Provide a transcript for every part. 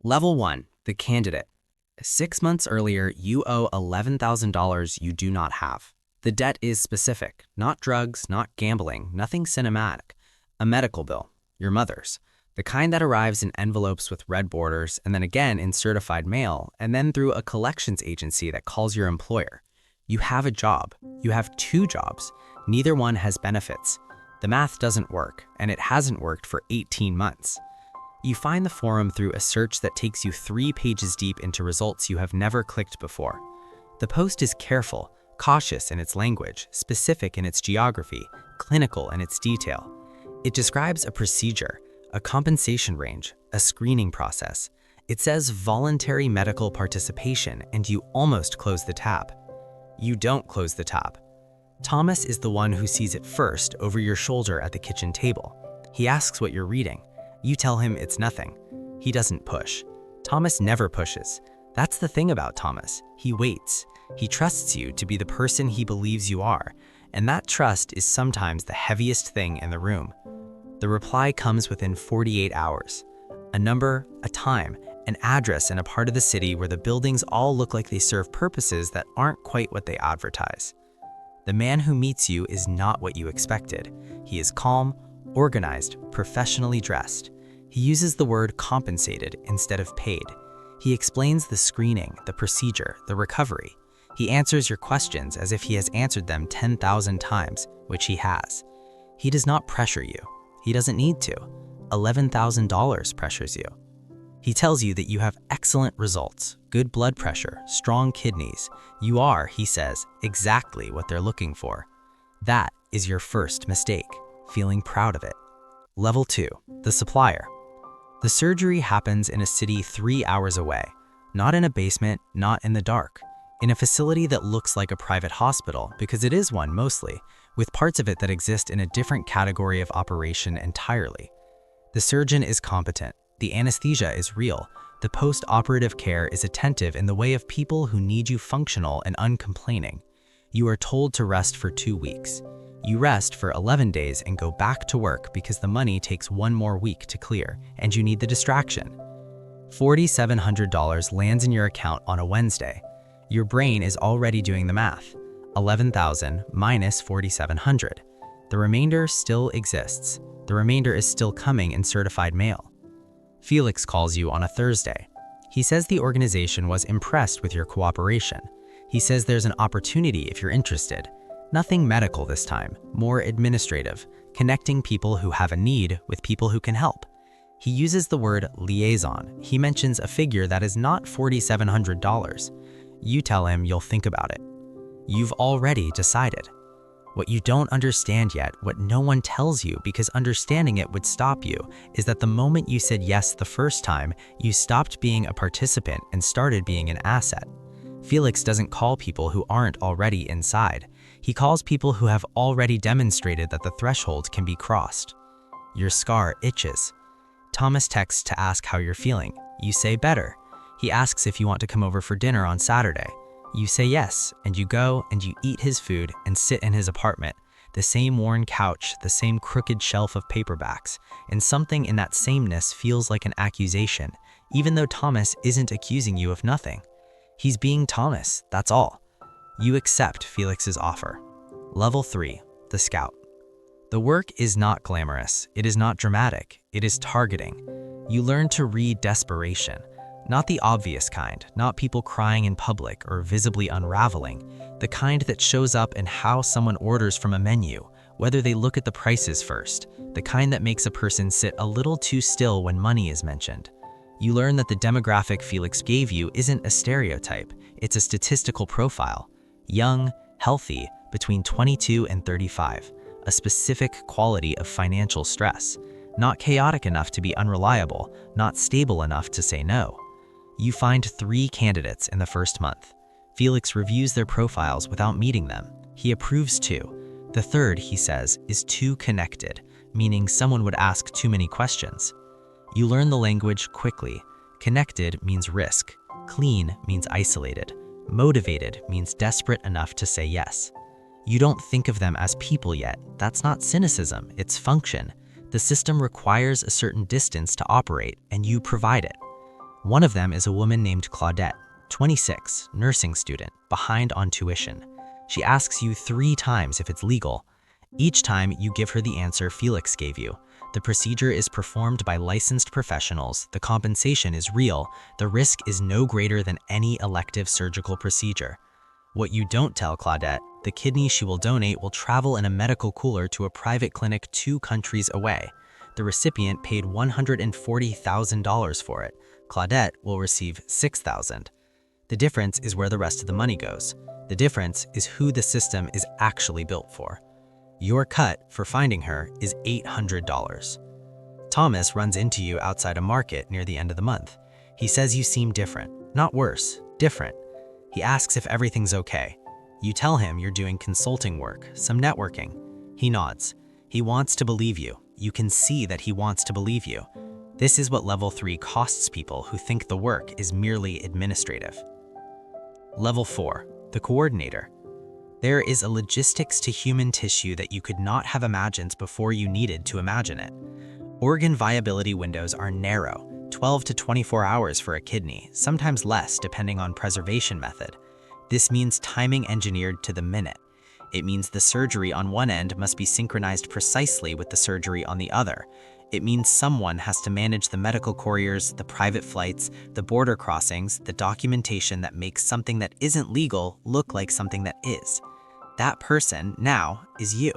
Level 1, the candidate. 6 months earlier, you owe $11,000 you do not have. The debt is specific, not drugs, not gambling, nothing cinematic. A medical bill, your mother's. The kind that arrives in envelopes with red borders, and then again in certified mail, and then through a collections agency that calls your employer. You have a job. You have 2 jobs. Neither one has benefits. The math doesn't work, and it hasn't worked for 18 months. You find the forum through a search that takes you 3 pages deep into results you have never clicked before. The post is careful, cautious in its language, specific in its geography, clinical in its detail. It describes a procedure, a compensation range, a screening process. It says voluntary medical participation, and you almost close the tab. You don't close the tab. Thomas is the one who sees it first over your shoulder at the kitchen table. He asks what you're reading. You tell him it's nothing. He doesn't push. Thomas never pushes. That's the thing about Thomas. He waits. He trusts you to be the person he believes you are, and that trust is sometimes the heaviest thing in the room. The reply comes within 48 hours. A number, a time, an address in a part of the city where the buildings all look like they serve purposes that aren't quite what they advertise. The man who meets you is not what you expected. He is calm, organized, professionally dressed. He uses the word compensated instead of paid. He explains the screening, the procedure, the recovery. He answers your questions as if he has answered them 10,000 times, which he has. He does not pressure you. He doesn't need to. $11,000 pressures you. He tells you that you have excellent results, good blood pressure, strong kidneys. You are, he says, exactly what they're looking for. That is your first mistake, feeling proud of it. Level 2, the supplier. The surgery happens in a city 3 hours away, not in a basement, not in the dark, in a facility that looks like a private hospital because it is one mostly, with parts of it that exist in a different category of operation entirely. The surgeon is competent. The anesthesia is real. The post-operative care is attentive in the way of people who need you functional and uncomplaining. You are told to rest for 2 weeks. You rest for 11 days and go back to work because the money takes 1 more week to clear, and you need the distraction. $4,700 lands in your account on a Wednesday. Your brain is already doing the math. 11,000 minus 4,700. The remainder still exists. The remainder is still coming in certified mail. Felix calls you on a Thursday. He says the organization was impressed with your cooperation. He says there's an opportunity if you're interested. Nothing medical this time, more administrative, connecting people who have a need with people who can help. He uses the word liaison. He mentions a figure that is not $4,700. You tell him you'll think about it. You've already decided. What you don't understand yet, what no one tells you because understanding it would stop you, is that the moment you said yes the first time, you stopped being a participant and started being an asset. Felix doesn't call people who aren't already inside. He calls people who have already demonstrated that the threshold can be crossed. Your scar itches. Thomas texts to ask how you're feeling. You say better. He asks if you want to come over for dinner on Saturday. You say yes, and you go and you eat his food and sit in his apartment, the same worn couch, the same crooked shelf of paperbacks, and something in that sameness feels like an accusation, even though Thomas isn't accusing you of nothing. He's being Thomas, that's all. You accept Felix's offer. Level 3, the scout. The work is not glamorous, it is not dramatic, it is targeting. You learn to read desperation. Not the obvious kind, not people crying in public or visibly unraveling, the kind that shows up in how someone orders from a menu, whether they look at the prices first, the kind that makes a person sit a little too still when money is mentioned. You learn that the demographic Felix gave you isn't a stereotype, it's a statistical profile. Young, healthy, between 22 and 35, a specific quality of financial stress, not chaotic enough to be unreliable, not stable enough to say no. You find 3 candidates in the first month. Felix reviews their profiles without meeting them. He approves 2. The third, he says, is too connected, meaning someone would ask too many questions. You learn the language quickly. Connected means risk. Clean means isolated. Motivated means desperate enough to say yes. You don't think of them as people yet. That's not cynicism, it's function. The system requires a certain distance to operate, and you provide it. One of them is a woman named Claudette, 26, nursing student, behind on tuition. She asks you 3 times if it's legal. Each time you give her the answer Felix gave you. The procedure is performed by licensed professionals, the compensation is real, the risk is no greater than any elective surgical procedure. What you don't tell Claudette, the kidney she will donate will travel in a medical cooler to a private clinic 2 countries away. The recipient paid $140,000 for it. Claudette will receive $6,000. The difference is where the rest of the money goes. The difference is who the system is actually built for. Your cut for finding her is $800. Thomas runs into you outside a market near the end of the month. He says you seem different, not worse, different. He asks if everything's okay. You tell him you're doing consulting work, some networking. He nods. He wants to believe you. You can see that he wants to believe you. This is what Level 3 costs people who think the work is merely administrative. Level 4, the coordinator. There is a logistics to human tissue that you could not have imagined before you needed to imagine it. Organ viability windows are narrow, 12 to 24 hours for a kidney, sometimes less depending on preservation method. This means timing engineered to the minute. It means the surgery on one end must be synchronized precisely with the surgery on the other. It means someone has to manage the medical couriers, the private flights, the border crossings, the documentation that makes something that isn't legal look like something that is. That person, now, is you.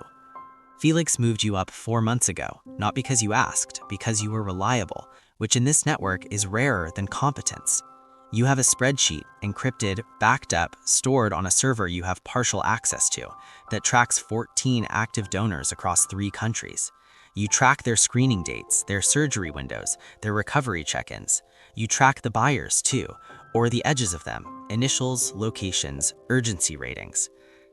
Felix moved you up 4 months ago, not because you asked, because you were reliable, which in this network is rarer than competence. You have a spreadsheet, encrypted, backed up, stored on a server you have partial access to, that tracks 14 active donors across 3 countries. You track their screening dates, their surgery windows, their recovery check-ins. You track the buyers too, or the edges of them, initials, locations, urgency ratings.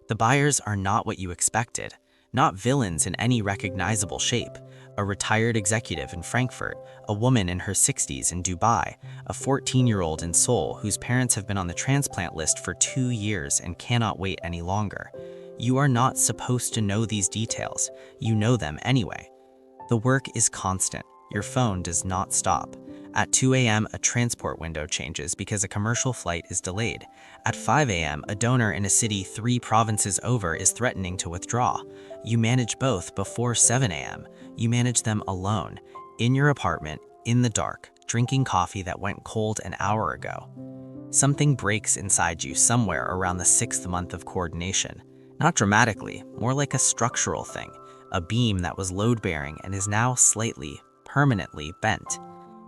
The buyers are not what you expected, not villains in any recognizable shape. A retired executive in Frankfurt, a woman in her 60s in Dubai, a 14-year-old in Seoul whose parents have been on the transplant list for 2 years and cannot wait any longer. You are not supposed to know these details. You know them anyway. The work is constant. Your phone does not stop. At 2 a.m., a transport window changes because a commercial flight is delayed. At 5 a.m., a donor in a city 3 provinces over is threatening to withdraw. You manage both before 7 a.m. You manage them alone, in your apartment, in the dark, drinking coffee that went cold an hour ago. Something breaks inside you somewhere around the 6th month of coordination. Not dramatically, more like a structural thing. A beam that was load-bearing and is now slightly, permanently bent.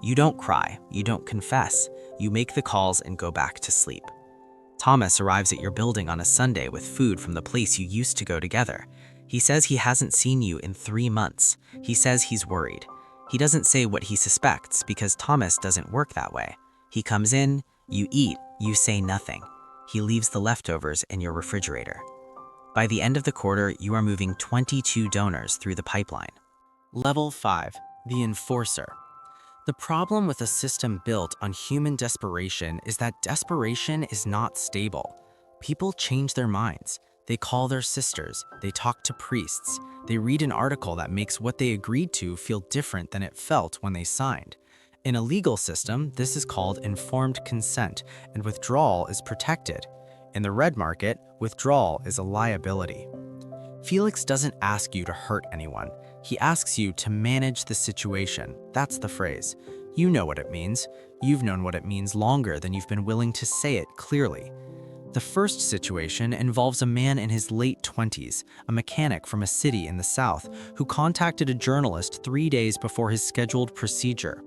You don't cry, you don't confess, you make the calls and go back to sleep. Thomas arrives at your building on a Sunday with food from the place you used to go together. He says he hasn't seen you in 3 months. He says he's worried. He doesn't say what he suspects because Thomas doesn't work that way. He comes in, you eat, you say nothing. He leaves the leftovers in your refrigerator. By the end of the quarter, you are moving 22 donors through the pipeline. Level 5, the enforcer. The problem with a system built on human desperation is that desperation is not stable. People change their minds. They call their sisters, they talk to priests, they read an article that makes what they agreed to feel different than it felt when they signed. In a legal system, this is called informed consent, and withdrawal is protected. In the red market, withdrawal is a liability. Felix doesn't ask you to hurt anyone. He asks you to manage the situation. That's the phrase. You know what it means. You've known what it means longer than you've been willing to say it clearly. The first situation involves a man in his late 20s, a mechanic from a city in the south, who contacted a journalist 3 days before his scheduled procedure.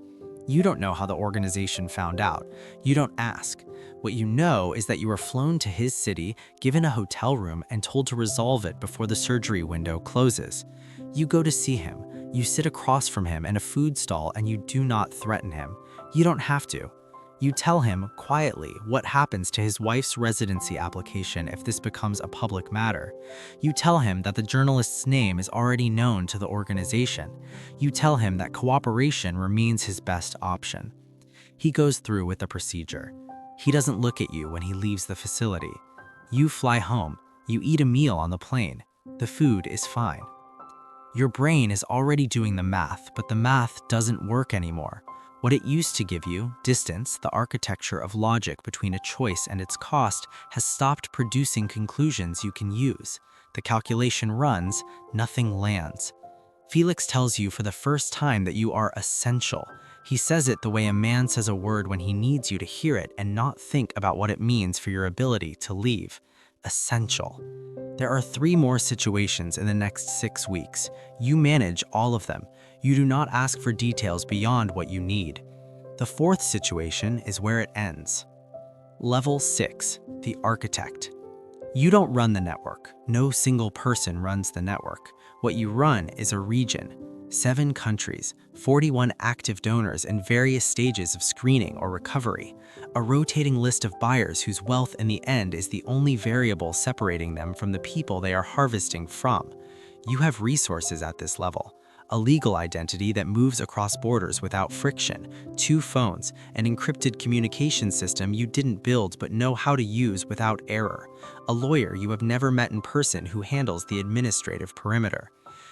You don't know how the organization found out. You don't ask. What you know is that you were flown to his city, given a hotel room, and told to resolve it before the surgery window closes. You go to see him. You sit across from him in a food stall and you do not threaten him. You don't have to. You tell him quietly what happens to his wife's residency application if this becomes a public matter. You tell him that the journalist's name is already known to the organization. You tell him that cooperation remains his best option. He goes through with the procedure. He doesn't look at you when he leaves the facility. You fly home. You eat a meal on the plane. The food is fine. Your brain is already doing the math, but the math doesn't work anymore. What it used to give you, distance, the architecture of logic between a choice and its cost, has stopped producing conclusions you can use. The calculation runs, nothing lands. Felix tells you for the first time that you are essential. He says it the way a man says a word when he needs you to hear it and not think about what it means for your ability to leave. Essential. There are 3 more situations in the next 6 weeks. You manage all of them. You do not ask for details beyond what you need. The 4th situation is where it ends. Level 6, the architect. You don't run the network. No single person runs the network. What you run is a region. 7 countries, 41 active donors in various stages of screening or recovery, a rotating list of buyers whose wealth in the end is the only variable separating them from the people they are harvesting from. You have resources at this level. A legal identity that moves across borders without friction, 2 phones, an encrypted communication system you didn't build but know how to use without error, a lawyer you have never met in person who handles the administrative perimeter.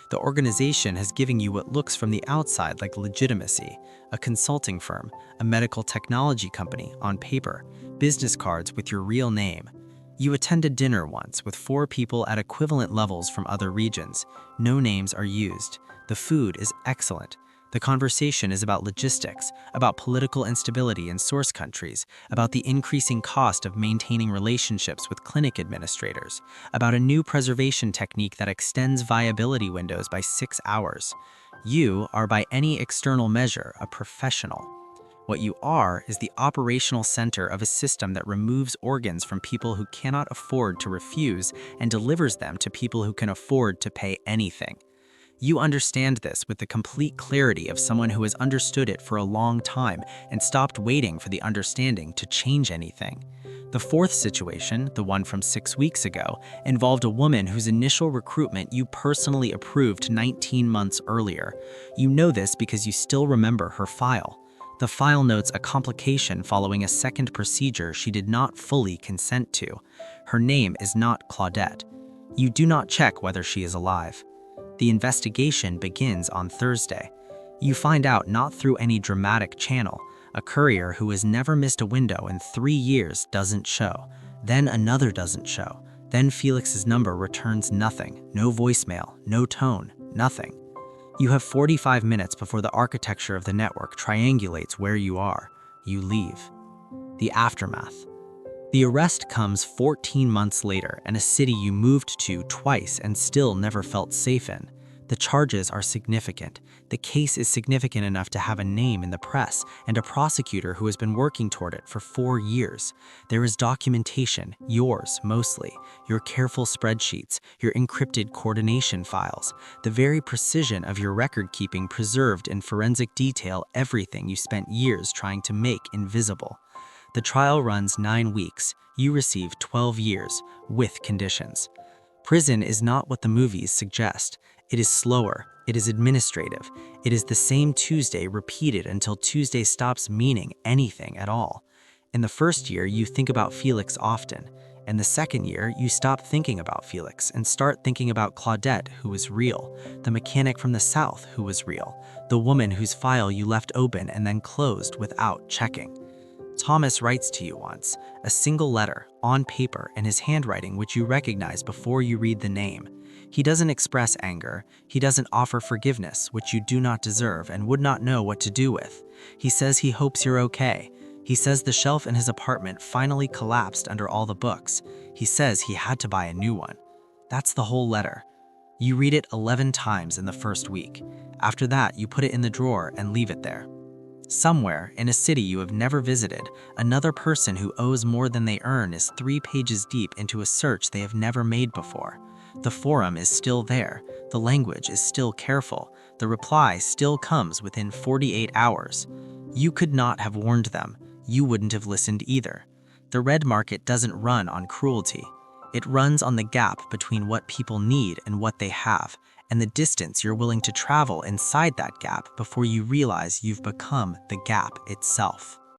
The organization has given you what looks from the outside like legitimacy, a consulting firm, a medical technology company on paper, business cards with your real name. You attended dinner once with 4 people at equivalent levels from other regions. No names are used. The food is excellent. The conversation is about logistics, about political instability in source countries, about the increasing cost of maintaining relationships with clinic administrators, about a new preservation technique that extends viability windows by 6 hours. You are, by any external measure, a professional. What you are is the operational center of a system that removes organs from people who cannot afford to refuse and delivers them to people who can afford to pay anything. You understand this with the complete clarity of someone who has understood it for a long time and stopped waiting for the understanding to change anything. The 4th situation, the one from 6 weeks ago, involved a woman whose initial recruitment you personally approved 19 months earlier. You know this because you still remember her file. The file notes a complication following a second procedure she did not fully consent to. Her name is not Claudette. You do not check whether she is alive. The investigation begins on Thursday. You find out not through any dramatic channel. A courier who has never missed a window in 3 years doesn't show. Then another doesn't show. Then Felix's number returns nothing. No voicemail, no tone, nothing. You have 45 minutes before the architecture of the network triangulates where you are. You leave. The aftermath. The arrest comes 14 months later in a city you moved to twice and still never felt safe in. The charges are significant. The case is significant enough to have a name in the press and a prosecutor who has been working toward it for 4 years. There is documentation, yours mostly, your careful spreadsheets, your encrypted coordination files, the very precision of your record keeping preserved in forensic detail, everything you spent years trying to make invisible. The trial runs 9 weeks. You receive 12 years, with conditions. Prison is not what the movies suggest. It is slower. It is administrative. It is the same Tuesday repeated until Tuesday stops meaning anything at all. In the first year, you think about Felix often. In the second year, you stop thinking about Felix and start thinking about Claudette, who was real, the mechanic from the south who was real, the woman whose file you left open and then closed without checking. Thomas writes to you once, a single letter, on paper, in his handwriting which you recognize before you read the name. He doesn't express anger. He doesn't offer forgiveness, which you do not deserve and would not know what to do with. He says he hopes you're okay. He says the shelf in his apartment finally collapsed under all the books. He says he had to buy a new one. That's the whole letter. You read it 11 times in the first week. After that, you put it in the drawer and leave it there. Somewhere, in a city you have never visited, another person who owes more than they earn is 3 pages deep into a search they have never made before. The forum is still there. The language is still careful. The reply still comes within 48 hours. You could not have warned them. You wouldn't have listened either. The red market doesn't run on cruelty. It runs on the gap between what people need and what they have, and the distance you're willing to travel inside that gap before you realize you've become the gap itself.